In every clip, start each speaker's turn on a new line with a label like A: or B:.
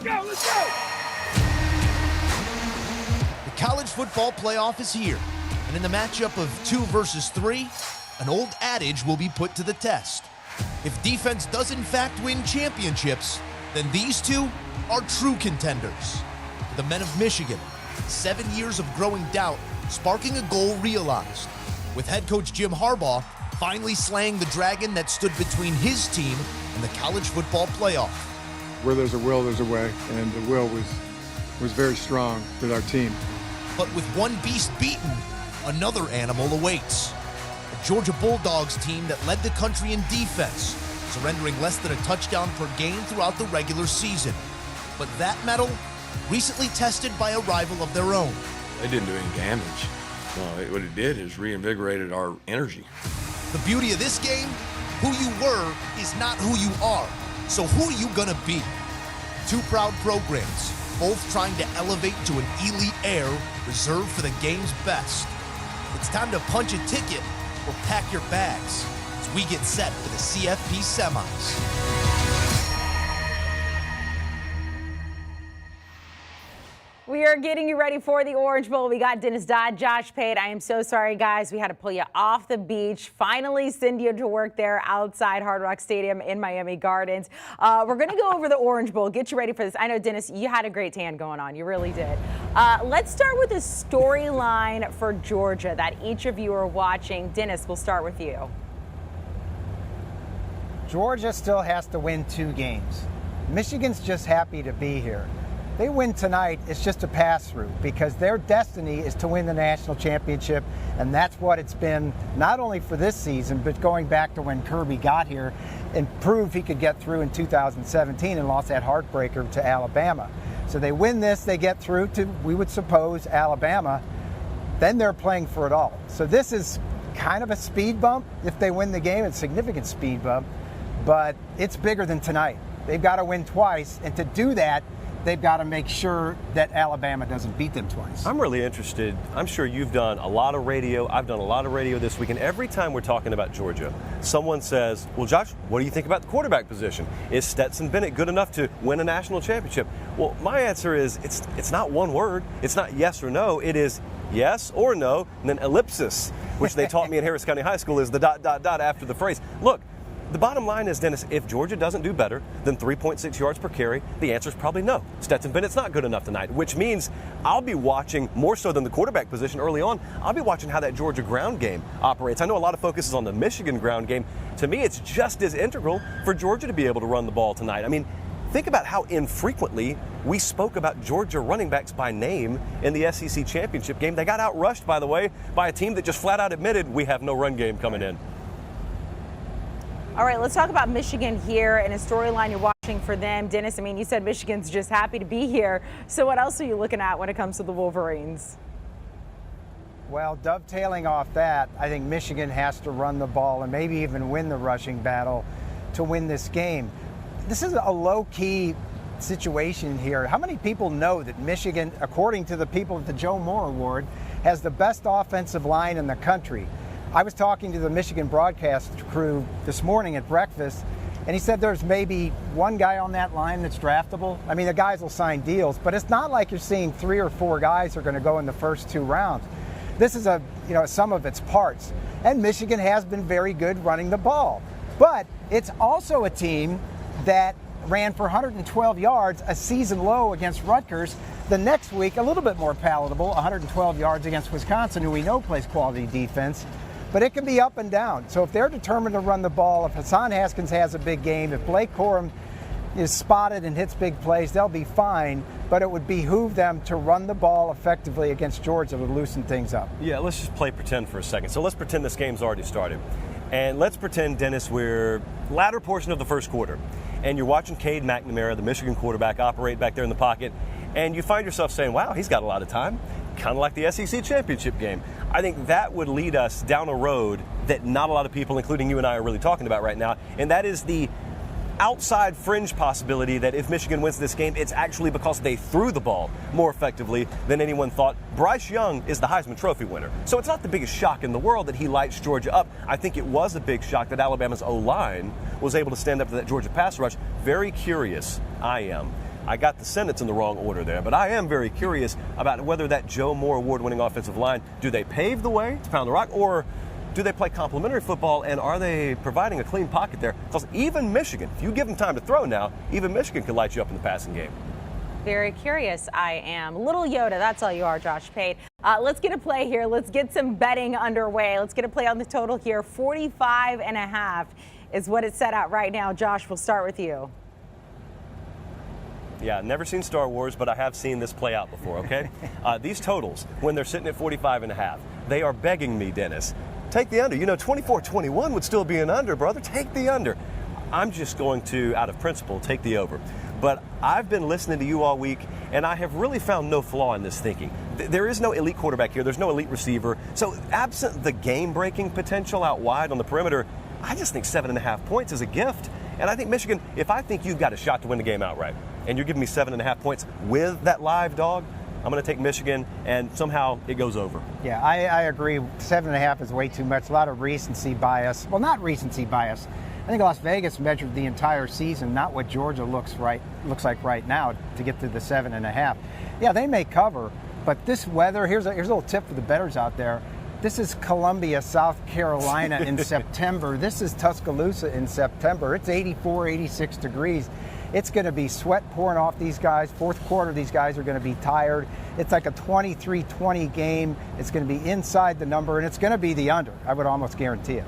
A: Let's go!
B: The college football playoff is here, and in the matchup of 2 versus 3, an old adage will be put to the test. If defense does in fact win championships, then these two are true contenders. The men of Michigan, 7 years of growing doubt, sparking a goal realized, with head coach Jim Harbaugh finally slaying the dragon that stood between his team and the college football playoff.
C: Where there's a will, there's a way, and the will was very strong with our team.
B: But with one beast beaten, another animal awaits. A Georgia Bulldogs team that led the country in defense, surrendering less than a touchdown per game throughout the regular season. But that mettle recently tested by a rival of their own.
D: They didn't do any damage. No, what it did is reinvigorated our energy.
B: The beauty of this game, who you were is not who you are. So who are you gonna be? Two proud programs, both trying to elevate to an elite air reserved for the game's best. It's time to punch a ticket or pack your bags as we get set for the CFP semis.
E: We are getting you ready for the Orange Bowl. We got Dennis Dodd, Josh Pate. I am so sorry, guys. We had to pull you off the beach. Finally send you to work there outside Hard Rock Stadium in Miami Gardens. We're going to go over the Orange Bowl. Get you ready for this. I know, Dennis, you had a great tan going on. You really did. Let's start with a storyline for Georgia that each of you are watching. Dennis, we'll start with you.
F: Georgia still has to win 2 games. Michigan's just happy to be here. They win tonight, it's just a pass-through because their destiny is to win the national championship, and that's what it's been not only for this season, but going back to when Kirby got here and proved he could get through in 2017 and lost that heartbreaker to Alabama. So they win this, they get through to, we would suppose, Alabama, then they're playing for it all. So this is kind of a speed bump. If they win the game, it's a significant speed bump, but it's bigger than tonight. They've got to win twice, and to do that, they've got to make sure that Alabama doesn't beat them twice.
G: I'm really interested. I'm sure you've done a lot of radio. I've done a lot of radio this week. And every time we're talking about Georgia, someone says, well, Josh, what do you think about the quarterback position? Is Stetson Bennett good enough to win a national championship? Well, my answer is it's not one word. It's not yes or no. It is yes or no, and then ellipsis, which they taught me in Harris County High School is the ... after the phrase. Look, the bottom line is, Dennis, if Georgia doesn't do better than 3.6 yards per carry, the answer is probably no. Stetson Bennett's not good enough tonight, which means I'll be watching more so than the quarterback position early on. I'll be watching how that Georgia ground game operates. I know a lot of focus is on the Michigan ground game. To me, it's just as integral for Georgia to be able to run the ball tonight. I mean, think about how infrequently we spoke about Georgia running backs by name in the SEC championship game. They got outrushed, by the way, by a team that just flat out admitted we have no run game coming in.
E: All right, let's talk about Michigan here and a storyline you're watching for them. Dennis, I mean, you said Michigan's just happy to be here. So what else are you looking at when it comes to the Wolverines?
F: Well, dovetailing off that, I think Michigan has to run the ball and maybe even win the rushing battle to win this game. This is a low-key situation here. How many people know that Michigan, according to the people at the Joe Moore Award, has the best offensive line in the country? I was talking to the Michigan broadcast crew this morning at breakfast, and he said there's maybe one guy on that line that's draftable. I mean, the guys will sign deals, but it's not like you're seeing 3 or 4 guys who are going to go in the first 2 rounds. This is a sum of its parts. And Michigan has been very good running the ball. But it's also a team that ran for 112 yards, a season low against Rutgers. The next week, a little bit more palatable, 112 yards against Wisconsin, who we know plays quality defense. But it can be up and down. So if they're determined to run the ball, if Hassan Haskins has a big game, if Blake Corum is spotted and hits big plays, they'll be fine. But it would behoove them to run the ball effectively against Georgia to loosen things up.
G: Yeah, let's just play pretend for a second. So let's pretend this game's already started. And let's pretend, Dennis, we're latter portion of the first quarter. And you're watching Cade McNamara, the Michigan quarterback, operate back there in the pocket. And you find yourself saying, wow, he's got a lot of time. Kind of like the SEC championship game. I think that would lead us down a road that not a lot of people, including you and I, are really talking about right now. And that is the outside fringe possibility that if Michigan wins this game, it's actually because they threw the ball more effectively than anyone thought. Bryce Young is the Heisman Trophy winner. So it's not the biggest shock in the world that he lights Georgia up. I think it was a big shock that Alabama's O-line was able to stand up to that Georgia pass rush. Very curious, I am. I got the sentence in the wrong order there, but I am very curious about whether that Joe Moore award-winning offensive line, do they pave the way to pound the rock, or do they play complementary football, and are they providing a clean pocket there? Because even Michigan, if you give them time to throw now, even Michigan can light you up in the passing game.
E: Very curious I am. Little Yoda, that's all you are, Josh Pate. Let's get a play here. Let's get some betting underway. Let's get a play on the total here. 45.5 is what it's set out right now. Josh, we'll start with you.
G: Yeah, never seen Star Wars, but I have seen this play out before, okay? These totals, when they're sitting at 45.5, they are begging me, Dennis, take the under. 24-21 would still be an under, brother. Take the under. I'm just going to, out of principle, take the over. But I've been listening to you all week, and I have really found no flaw in this thinking. There is no elite quarterback here. There's no elite receiver. So absent the game-breaking potential out wide on the perimeter, I just think 7.5 points is a gift. And I think Michigan, if I think you've got a shot to win the game outright, and you're giving me 7.5 points with that live dog, I'm going to take Michigan, and somehow it goes over.
F: Yeah, I agree. 7.5 is way too much. A lot of recency bias. Well, not recency bias. I think Las Vegas measured the entire season, not what Georgia looks like right now, to get to the 7.5. Yeah, they may cover, but this weather, here's a little tip for the bettors out there. This is Columbia, South Carolina in September. This is Tuscaloosa in September. It's 84, 86 degrees. It's going to be sweat pouring off these guys. Fourth quarter, these guys are going to be tired. It's like a 23-20 game. It's going to be inside the number, and it's going to be the under. I would almost guarantee it.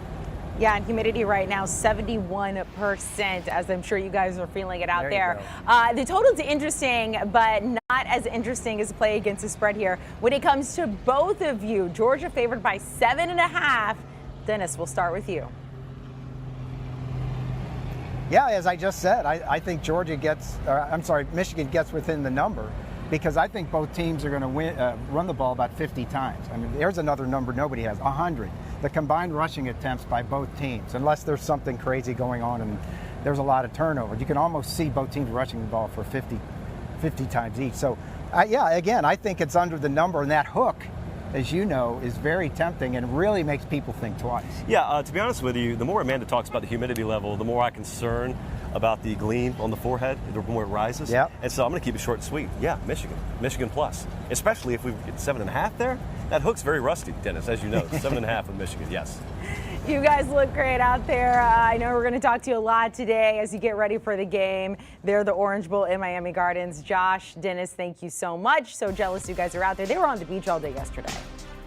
E: Yeah, and humidity right now, 71%, as I'm sure you guys are feeling it out there. The total's interesting, but not as interesting as play against the spread here. When it comes to both of you, Georgia favored by 7.5. Dennis, we'll start with you.
F: Yeah, as I just said, I think Michigan gets within the number, because I think both teams are going to run the ball about 50 times. I mean, there's another number nobody has, 100. The combined rushing attempts by both teams, unless there's something crazy going on and there's a lot of turnover. You can almost see both teams rushing the ball for 50 times each. So, yeah, again, I think it's under the number, and that hook, as you know, is very tempting and really makes people think twice.
G: Yeah, to be honest with you, the more Amanda talks about the humidity level, the more I concern about the gleam on the forehead, the more it rises.
F: Yep.
G: And so I'm going to keep it short and sweet. Yeah, Michigan plus. Especially if we get 7.5 there. That hook's very rusty, Dennis, as you know. 7.5 with Michigan, yes.
E: You guys look great out there. I know we're going to talk to you a lot today as you get ready for the game. They're the Orange Bowl in Miami Gardens. Josh, Dennis, thank you so much. So jealous you guys are out there. They were on the beach all day yesterday.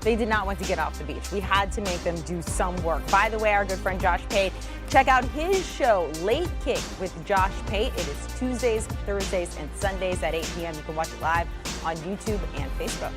E: They did not want to get off the beach. We had to make them do some work. By the way, our good friend Josh Pate, check out his show, Late Kick with Josh Pate. It is Tuesdays, Thursdays, and Sundays at 8 p.m. You can watch it live on YouTube and Facebook.